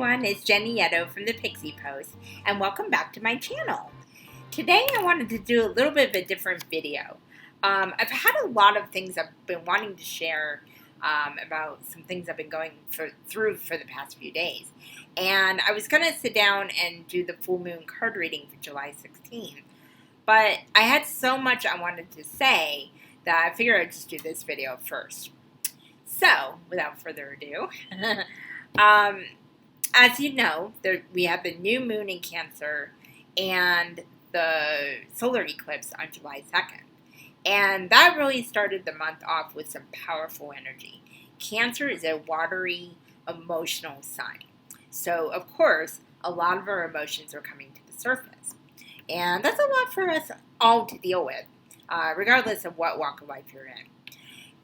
everyone, it's Jenny Yetto from the Pixie Post, and welcome back to my channel. Today I wanted to do a little bit of a different video. I've had a lot of things I've been wanting to share about some things I've been going through for the past few days. And I was going to sit down and do the full moon card reading for July 16th, but I had so much I wanted to say that I figured I'd just do this video first. So, without further ado, as you know, we have the new moon in Cancer and the solar eclipse on July 2nd. And that really started the month off with some powerful energy. Cancer is a watery, emotional sign. So, of course, a lot of our emotions are coming to the surface. And that's a lot for us all to deal with, regardless of what walk of life you're in.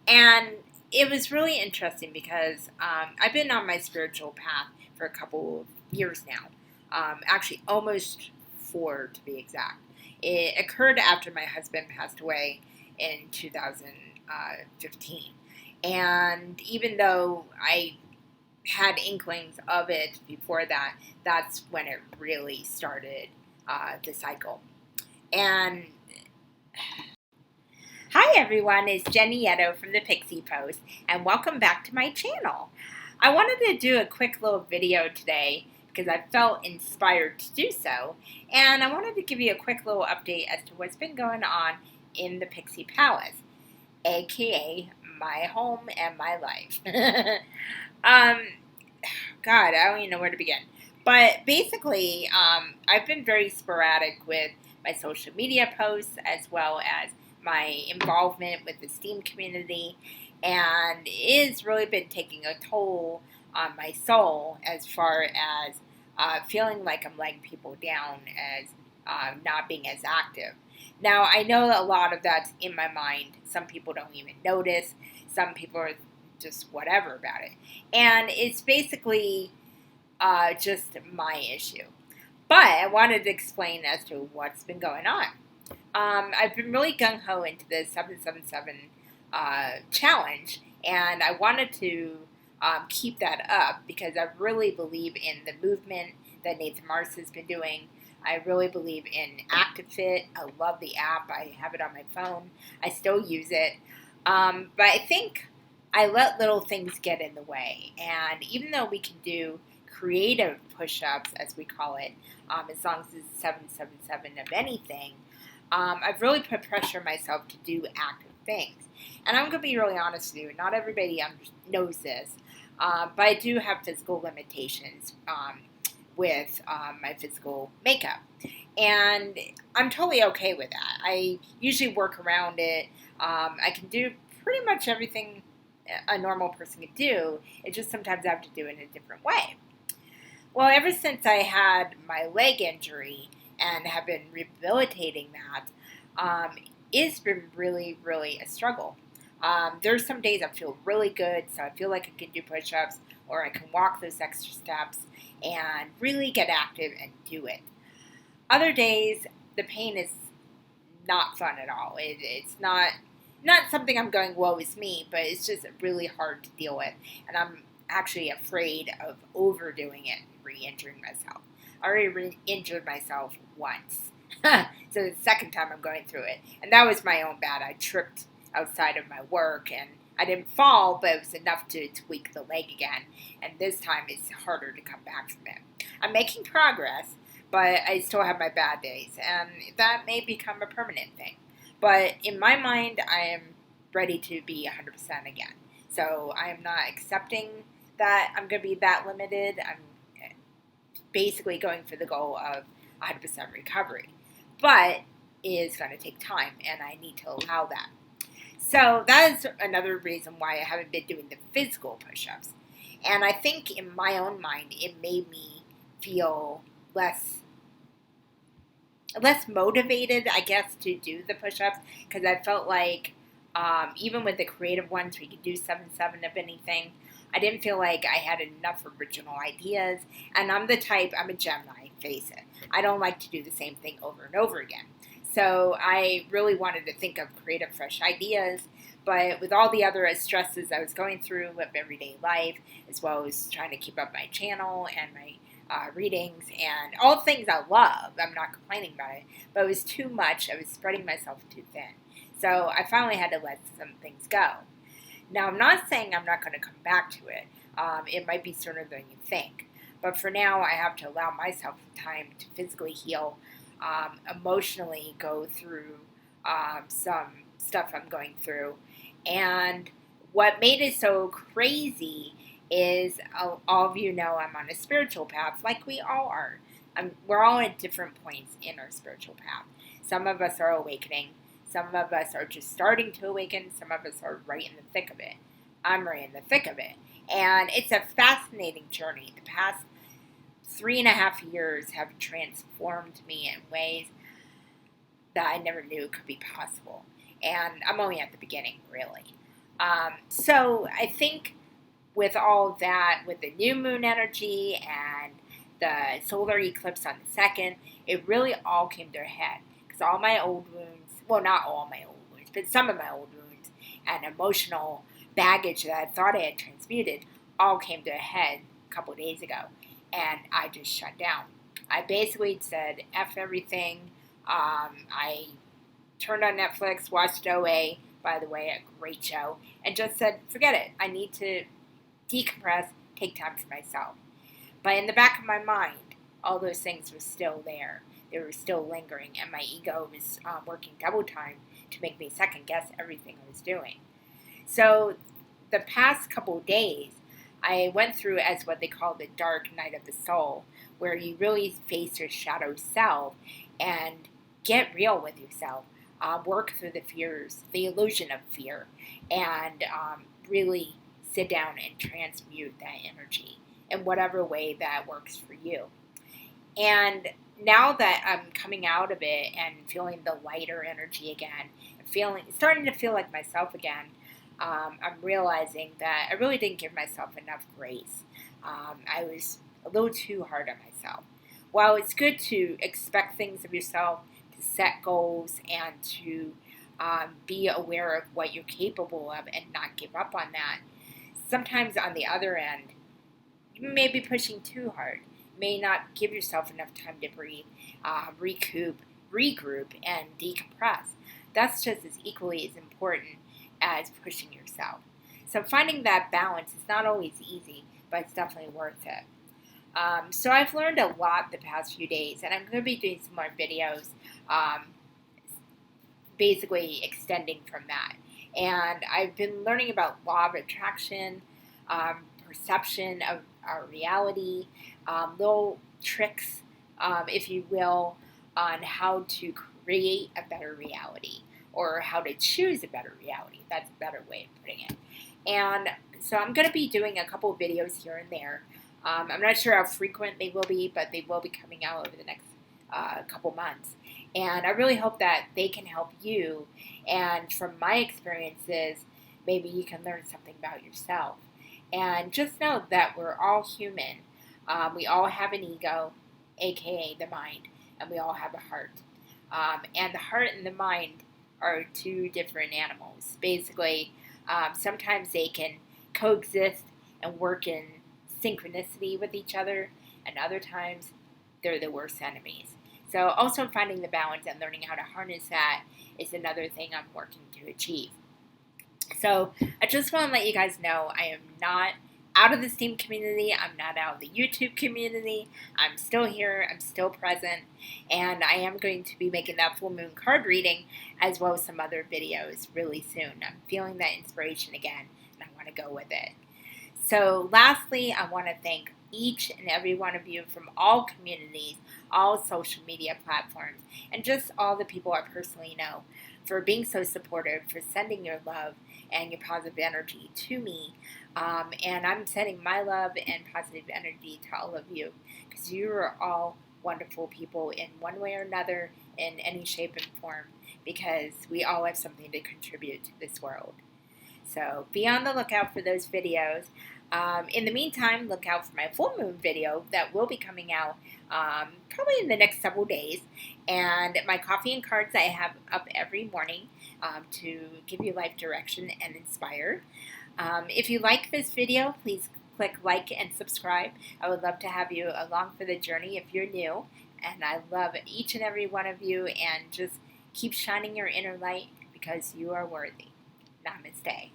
And it was really interesting because I've been on my spiritual path for a couple of years now. Actually, almost 4 to be exact. It occurred after my husband passed away in 2015. And even though I had inklings of it before that, that's when it really started the cycle. And hi everyone, it's Jenny Yetto from the Pixie Post, and welcome back to my channel. I wanted to do a quick little video today because I felt inspired to do so, and I wanted to give you a quick little update as to what's been going on in the Pixie Palace, aka my home and my life. God, I don't even know where to begin. But basically, I've been very sporadic with my social media posts as well as my involvement with the STEAM community, and it's really been taking a toll on my soul as far as feeling like I'm letting people down as not being as active. Now, I know a lot of that's in my mind. Some people don't even notice. Some people are just whatever about it. And it's basically just my issue. But I wanted to explain as to what's been going on. I've been really gung-ho into the 777 challenge, and I wanted to keep that up because I really believe in the movement that Nathan Mars has been doing. I really believe in ActiveFit. I love the app. I have it on my phone. I still use it. But I think I let little things get in the way. And even though we can do creative push-ups, as we call it, as long as it's 777 of anything, I've really put pressure on myself to do active things. And I'm going to be really honest with you, not everybody knows this, but I do have physical limitations with my physical makeup. And I'm totally okay with that. I usually work around it. I can do pretty much everything a normal person can do. It's just sometimes I have to do it in a different way. Well, ever since I had my leg injury and have been rehabilitating that, it's been really, really a struggle. There's some days I feel really good, so I feel like I can do push-ups, or I can walk those extra steps and really get active and do it. Other days, the pain is not fun at all. It's not something I'm going, woe is me, but it's just really hard to deal with, and I'm actually afraid of overdoing it and re-injuring myself. I already re-injured myself once. So the second time I'm going through it. And that was my own bad. I tripped outside of my work and I didn't fall, but it was enough to tweak the leg again. And this time it's harder to come back from it. I'm making progress, but I still have my bad days. And that may become a permanent thing. But in my mind, I am ready to be 100% again. So I am not accepting that I'm going to be that limited. I'm basically going for the goal of 100% recovery. But it is going to take time, and I need to allow that. So that is another reason why I haven't been doing the physical push-ups. And I think in my own mind, it made me feel less motivated, I guess, to do the push-ups, because I felt like even with the creative ones, we could do 7-7 of anything. I didn't feel like I had enough original ideas, and I'm a Gemini, face it. I don't like to do the same thing over and over again. So I really wanted to think of creative, fresh ideas, But with all the other stresses I was going through with everyday life, as well as trying to keep up my channel and my readings and all the things I love, I'm not complaining about it, but it was too much. I was spreading myself too thin. So I finally had to let some things go. Now, I'm not saying I'm not going to come back to it. It might be sooner than you think. But for now, I have to allow myself time to physically heal, emotionally go through some stuff I'm going through. And what made it so crazy is all of you know I'm on a spiritual path, like we all are. We're all at different points in our spiritual path. Some of us are awakening. Some of us are just starting to awaken. Some of us are right in the thick of it. I'm right in the thick of it. And it's a fascinating journey. The past 3.5 years have transformed me in ways that I never knew could be possible. And I'm only at the beginning, really. So I think with all that, with the new moon energy and the solar eclipse on the 2nd, it really all came to a head. Because all my old wounds, well, not all my old wounds, but some of my old wounds and emotional baggage that I thought I had transmuted all came to a head a couple of days ago. And I just shut down. I basically said, F everything. I turned on Netflix, watched OA, by the way, a great show, and just said, forget it. I need to decompress, take time for myself. But in the back of my mind, all those things were still there. They were still lingering, and my ego was working double time to make me second guess everything I was doing. So the past couple of days, I went through as what they call the dark night of the soul, where you really face your shadow self and get real with yourself. Work through the fears, the illusion of fear, and really sit down and transmute that energy in whatever way that works for you. And now that I'm coming out of it and feeling the lighter energy again, starting to feel like myself again, I'm realizing that I really didn't give myself enough grace. I was a little too hard on myself. While it's good to expect things of yourself, to set goals, and to be aware of what you're capable of and not give up on that, sometimes on the other end, you may be pushing too hard. You may not give yourself enough time to breathe, recoup, regroup, and decompress. That's just as equally as important as pushing yourself. So finding that balance is not always easy, but it's definitely worth it. So I've learned a lot the past few days, and I'm going to be doing some more videos basically extending from that. And I've been learning about law of attraction, perception of our reality, little tricks, if you will, on how to create a better reality or how to choose a better reality. That's a better way of putting it. And so I'm going to be doing a couple of videos here and there. I'm not sure how frequent they will be, but they will be coming out over the next couple months. And I really hope that they can help you. And from my experiences, maybe you can learn something about yourself. And just know that we're all human. We all have an ego, aka the mind, and we all have a heart. And the heart and the mind are two different animals. Basically, sometimes they can coexist and work in synchronicity with each other, and other times they're the worst enemies. So also finding the balance and learning how to harness that is another thing I'm working to achieve. So I just want to let you guys know I am not out of the STEAM community. I'm not out of the YouTube community. I'm still here. I'm still present. And I am going to be making that full moon card reading as well as some other videos really soon. I'm feeling that inspiration again, and I want to go with it. So lastly, I want to thank each and every one of you from all communities, all social media platforms, and just all the people I personally know for being so supportive, for sending your love and your positive energy to me. And I'm sending my love and positive energy to all of you because you are all wonderful people in one way or another, in any shape and form, because we all have something to contribute to this world. So be on the lookout for those videos. In the meantime, look out for my full moon video that will be coming out probably in the next several days. And my coffee and cards I have up every morning to give you life direction and inspire. If you like this video, please click like and subscribe. I would love to have you along for the journey if you're new. And I love each and every one of you, and just keep shining your inner light because you are worthy. Namaste.